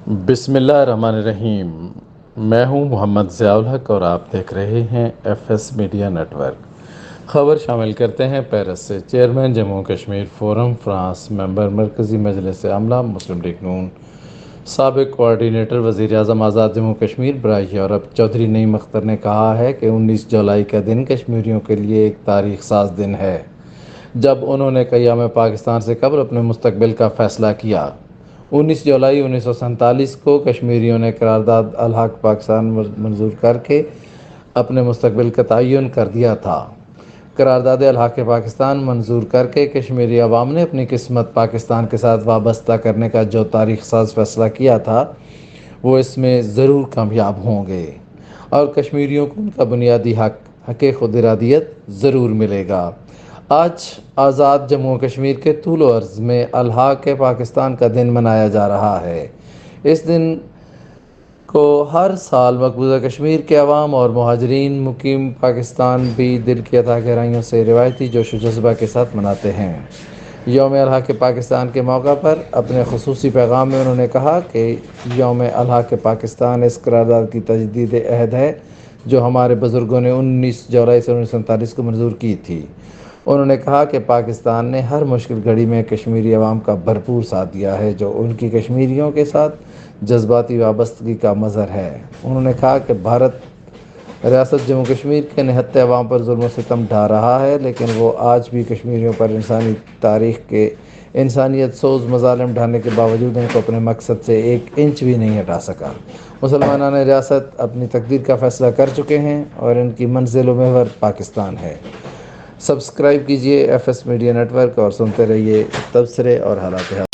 بسم اللہ الرحمن الرحیم۔ میں ہوں محمد ضیاء الحق اور آپ دیکھ رہے ہیں F S media network. خبر شامل کرتے ہیں پیرس سے۔ Chairman Jammu Kashmir forum France, member مرکزی مجلس عاملہ مسلم لیگ نون، سابق کوآرڈینیٹر وزیر اعظم آزاد جموں کشمیر برائے یورپ چودھری نعیم اختر نے کہا ہے کہ 19 جولائی کا دن کشمیریوں کے لیے ایک تاریخ ساز دن ہے، جب انہوں نے قیام پاکستان سے قبل اپنے مستقبل کا فیصلہ کیا۔ 19 جولائی 1947 کو کشمیریوں نے قرارداد الحاق پاکستان منظور کر کے اپنے مستقبل کا تعین کر دیا تھا۔ قرارداد الحاق پاکستان منظور کر کے کشمیری عوام نے اپنی قسمت پاکستان کے ساتھ وابستہ کرنے کا جو تاریخ ساز فیصلہ کیا تھا، وہ اس میں ضرور کامیاب ہوں گے اور کشمیریوں کو ان کا بنیادی حق خود ارادیت ضرور ملے گا۔ آج آزاد جموں کشمیر کے طول و عرض میں الحاق پاکستان کا دن منایا جا رہا ہے۔ اس دن کو ہر سال مقبوضہ کشمیر کے عوام اور مہاجرین مقیم پاکستان بھی دل کی اثا گہرائیوں سے روایتی جوش و جذبہ کے ساتھ مناتے ہیں۔ یوم الحاق پاکستان کے موقع پر اپنے خصوصی پیغام میں انہوں نے کہا کہ یوم الحاق پاکستان اس قرارداد کی تجدید عہد ہے جو ہمارے بزرگوں نے 19 جولائی 1947 کو منظور کی تھی۔ انہوں نے کہا کہ پاکستان نے ہر مشکل گھڑی میں کشمیری عوام کا بھرپور ساتھ دیا ہے، جو ان کی کشمیریوں کے ساتھ جذباتی وابستگی کا مظہر ہے۔ انہوں نے کہا کہ بھارت ریاست جموں کشمیر کے نہتے عوام پر ظلم و ستم ڈھا رہا ہے، لیکن وہ آج بھی کشمیریوں پر انسانی تاریخ کے انسانیت سوز مظالم ڈھانے کے باوجود ان کو اپنے مقصد سے ایک انچ بھی نہیں ہٹا سکا۔ مسلمانان ریاست اپنی تقدیر کا فیصلہ کر چکے ہیں اور ان کی منزل و محور پاکستان ہے۔ سبسکرائب کیجیے F S media network اور سنتے رہیے تبصرے اور حالات